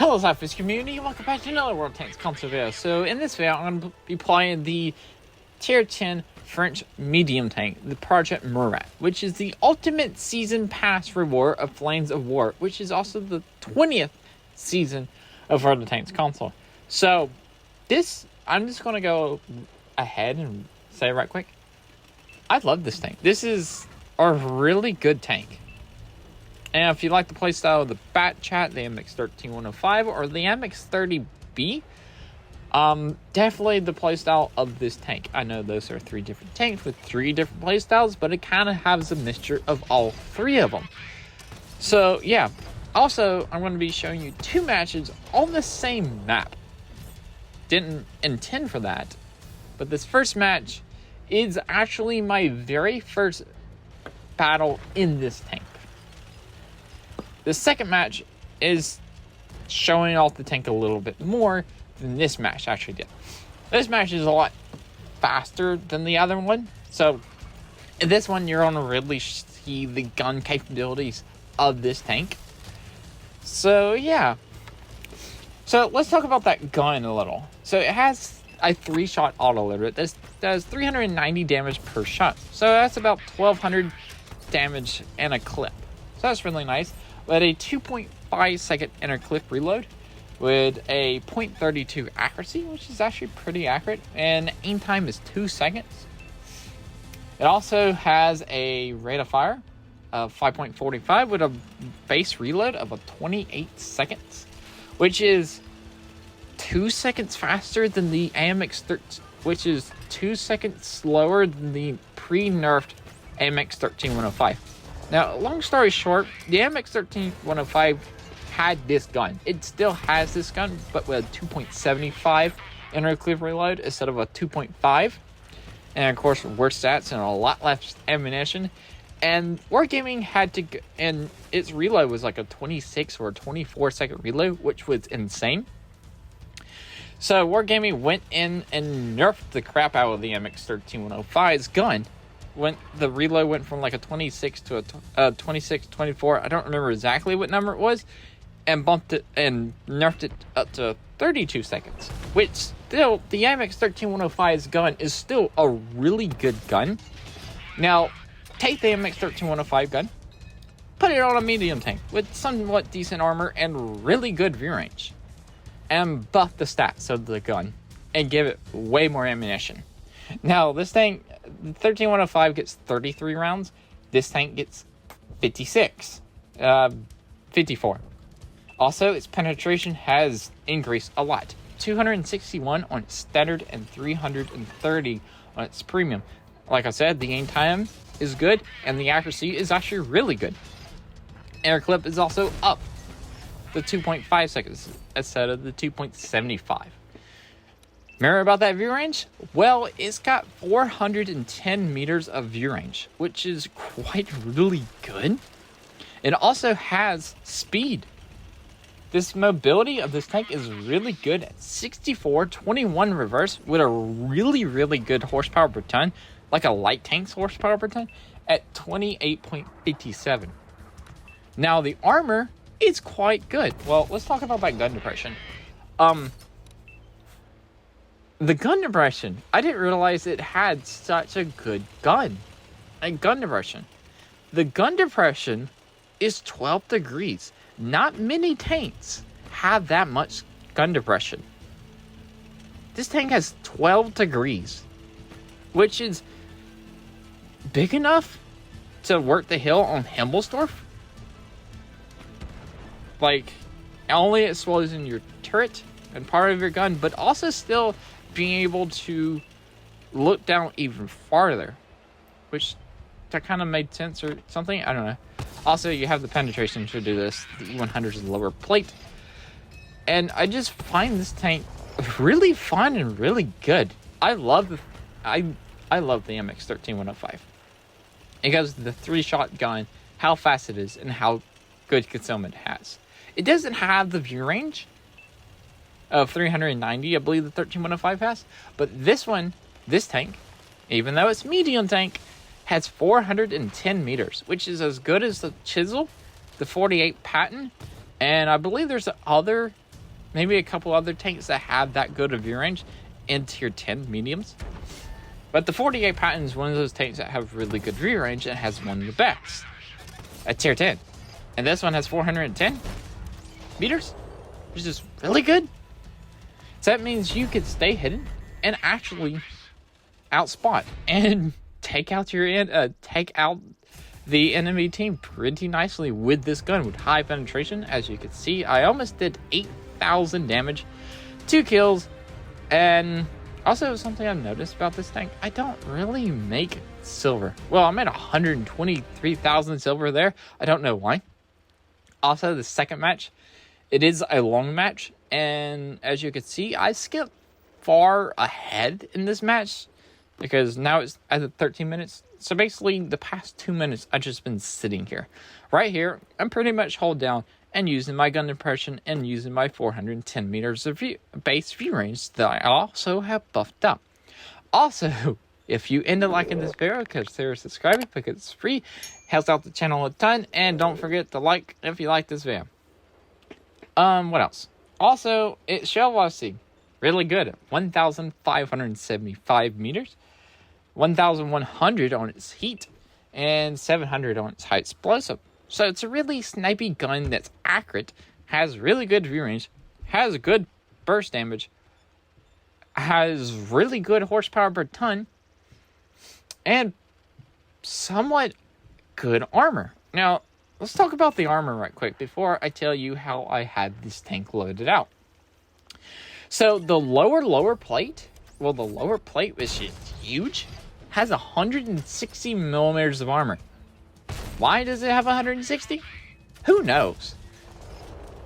Hello SLAPAFISH community, welcome back to another World Tanks console video. So in this video, I'm going to be playing the Tier 10 French medium tank, the Project Murat, which is the ultimate season pass reward of Flames of War, which is also the 20th season of World Tanks console. So this, I'm just going to go ahead and say right quick, I love this tank. This is a really good tank. And if you like the playstyle of the Bat Chat, the MX-13105, or the MX-30B, definitely the playstyle of this tank. I know those are three different tanks with three different playstyles, but it kind of has a mixture of all three of them. So, yeah. Also, I'm going to be showing you two matches on the same map. Didn't intend for that, but this first match is actually my very first battle in this tank. The second match is showing off the tank a little bit more than this match actually did. This match is a lot faster than the other one. So in this one, you're going to really see the gun capabilities of this tank. So yeah. So let's talk about that gun a little. So it has a 3-shot autoloader. This does 390 damage per shot. So that's about 1200 damage and a clip. So that's really nice. With a 2.5 second inner clip reload with a 0.32 accuracy, which is actually pretty accurate, and aim time is 2 seconds. It also has a rate of fire of 5.45 with a base reload of a 28 seconds, which is 2 seconds faster than the AMX-13, which is 2 seconds slower than the pre-nerfed AMX-13105. Now, long story short, the MX-13105 had this gun. It still has this gun, but with a 2.75 inner clip reload instead of a 2.5. And of course, worse stats and a lot less ammunition. And Wargaming had to, and its reload was like a 26 or a 24 second reload, which was insane. So Wargaming went in and nerfed the crap out of the MX-13105's gun. When the reload went from like a 26 to a 26, 24, I don't remember exactly what number it was, and bumped it and nerfed it up to 32 seconds, which still, the MX-13105's gun is still a really good gun. Now, take the MX-13105 gun, put it on a medium tank with somewhat decent armor and really good view range, and buff the stats of the gun, and give it way more ammunition. Now, this tank, the 13105 gets 33 rounds. This tank gets 54. Also, its penetration has increased a lot. 261 on its standard and 330 on its premium. Like I said, the aim time is good, and the accuracy is actually really good. Air clip is also up to 2.5 seconds instead of the 2.75. Remember about that view range? Well, it's got 410 meters of view range, which is quite really good. It also has speed. This mobility of this tank is really good at 64-21 reverse with a really, really good horsepower per ton, like a light tank's horsepower per ton, at 28.57. Now, the armor is quite good. Well, let's talk about that gun depression. The gun depression, I didn't realize it had such a good gun. Gun depression. The gun depression is 12 degrees. Not many tanks have that much gun depression. This tank has 12 degrees, which is big enough to work the hill on Himmelsdorf. Like, only exposing your turret and part of your gun, but also still being able to look down even farther, which that kind of made sense or something. I don't know. Also, you have the penetration to do this. The E100 is a lower plate, and I just find this tank really fun and really good. I love the MX-13105. It goes to the 3-shot gun, how fast it is, and how good concealment it has. It doesn't have the view range of 390, I believe the 13105 has. But this one, this tank, even though it's medium tank, has 410 meters, which is as good as the Chisel, the 48 Patton, and I believe there's other maybe a couple other tanks that have that good of view range in tier 10 mediums. But the 48 Patton is one of those tanks that have really good view range and has one of the best at tier 10. And this one has 410 meters, which is really good. So that means you could stay hidden and actually outspot and take out the enemy team pretty nicely with this gun with high penetration. As you can see, I almost did 8,000 damage, 2 kills, and also something I've noticed about this tank, I don't really make silver. Well, I'm at 123,000 silver there. I don't know why. Also, the second match, it is a long match, and as you can see, I skipped far ahead in this match because now it's at 13 minutes. So basically, the past 2 minutes, I've just been sitting here. Right here, I'm pretty much hold down and using my gun depression and using my 410 meters of base view range that I also have buffed up. Also, if you end up liking this video, consider subscribing because it's free, helps out the channel a ton, and don't forget to like if you like this video. What else? Also, it's shell velocity, really good at 1,575 meters, 1,100 on its heat, and 700 on its high explosive. So it's a really snipey gun that's accurate, has really good view range, has good burst damage, has really good horsepower per ton, and somewhat good armor. Now, let's talk about the armor right quick before I tell you how I had this tank loaded out. So the lower plate, well, the lower plate, which is huge, has 160 millimeters of armor. Why does it have 160? Who knows?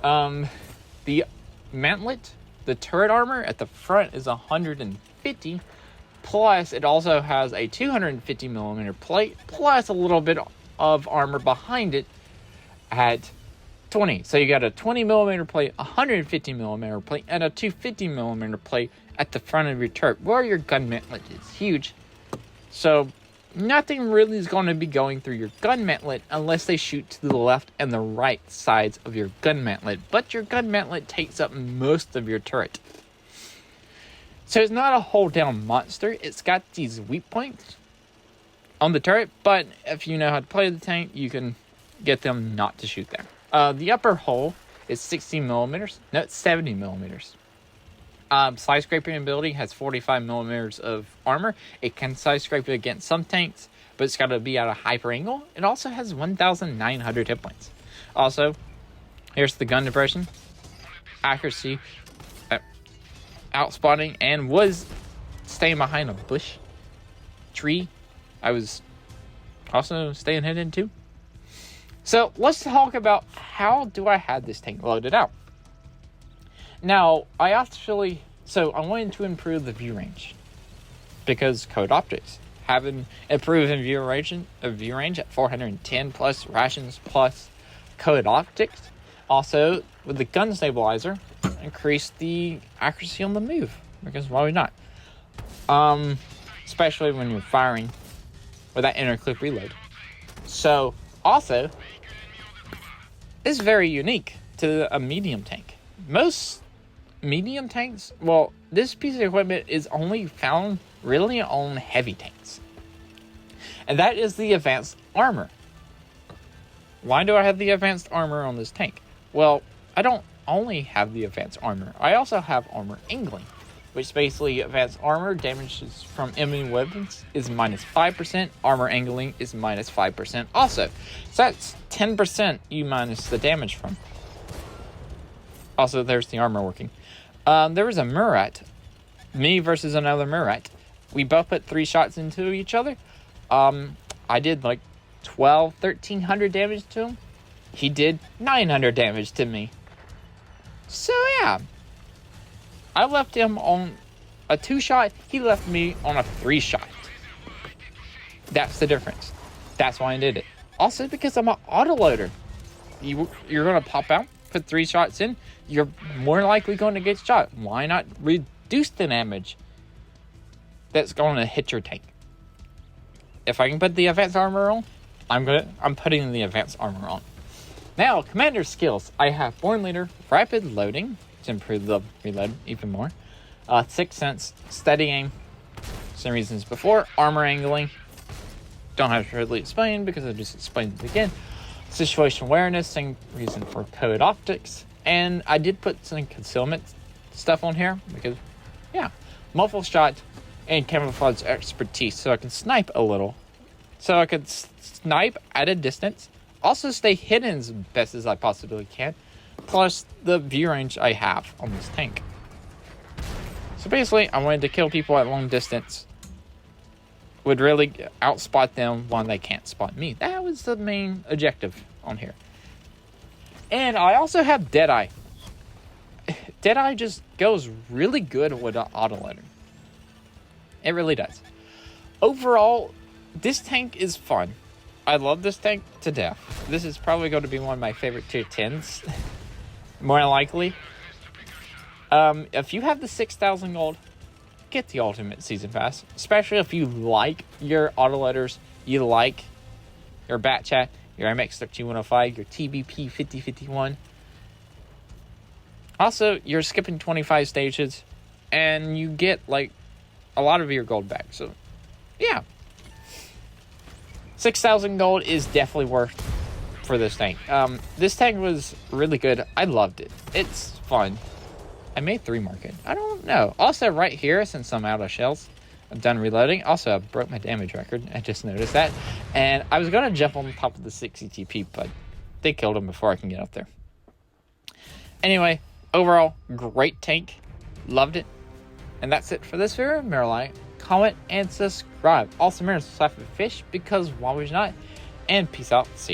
The mantlet, the turret armor at the front is 150. Plus, it also has a 250 millimeter plate, plus a little bit of armor behind it at 20. So you got a 20 millimeter plate, 150 millimeter plate, and a 250 millimeter plate at the front of your turret, where your gun mantlet is huge. So nothing really is going to be going through your gun mantlet unless they shoot to the left and the right sides of your gun mantlet. But your gun mantlet takes up most of your turret. So it's not a hold down monster. It's got these weak points on the turret, but if you know how to play the tank, you can get them not to shoot there. The upper hull is 60 millimeters. No, it's 70 millimeters. Side scraping ability has 45 millimeters of armor. It can side scrape against some tanks, but it's got to be at a hyper angle. It also has 1,900 hit points. Also, here's the gun depression, accuracy, outspotting, and was staying behind a bush, tree. I was also staying hidden too. So let's talk about how do I have this tank loaded out. Now, I wanted to improve the view range because Code Optics having improved in view range at 410 plus rations plus Code Optics. Also, with the gun stabilizer, increase the accuracy on the move because why would not? Especially when you're firing with that inner clip reload. So, also, it's very unique to a medium tank. Most medium tanks, well, this piece of equipment is only found really on heavy tanks. And that is the advanced armor. Why do I have the advanced armor on this tank? Well, I don't only have the advanced armor. I also have armor angling, which basically advanced armor damages from enemy weapons is minus 5%. Armor angling is minus 5% also. So that's 10% you minus the damage from. Also, there's the armor working. There was a Murat. Me versus another Murat. We both put 3 shots into each other. I did like 1,300 damage to him. He did 900 damage to me. So yeah. I left him on a 2-shot. He left me on a 3-shot. That's the difference. That's why I did it. Also because I'm an autoloader. You're going to pop out, put 3 shots in. You're more likely going to get shot. Why not reduce the damage that's going to hit your tank? If I can put the advanced armor on, I'm putting the advanced armor on. Now, commander skills. I have Born Leader, Rapid Loading, to improve the reload even more. 6th Sense, steady aim, same reasons before. Armor angling, don't have to really explain because I just explained it again. Situation awareness, same reason for code optics. And I did put some concealment stuff on here because, yeah, muffle shot and camouflage expertise, so I can snipe a little. So I could snipe at a distance, also stay hidden as best as I possibly can, plus the view range I have on this tank. So basically, I wanted to kill people at long distance. Would really outspot them when they can't spot me. That was the main objective on here. And I also have Deadeye. Deadeye just goes really good with autoloader. It really does. Overall, this tank is fun. I love this tank to death. This is probably going to be one of my favorite tier 10s. More than likely. If you have the 6,000 gold, get the Ultimate Season Pass. Especially if you like your autoloaders, you like your Bat Chat, your MX-13105, your TBP 5051. Also, you're skipping 25 stages, and you get, like, a lot of your gold back. So, yeah. 6,000 gold is definitely worth for this tank. This tank was really good. I loved it. It's fun. I may 3 mark it. I don't know. Also, right here, since I'm out of shells, I'm done reloading. Also, I broke my damage record. I just noticed that. And I was going to jump on top of the 60 TP, but they killed him before I can get up there. Anyway, overall, great tank. Loved it. And that's it for this video. Remember, like, comment, and subscribe. Also, remember to SLAPAFISH, because why would you not? And peace out. See ya.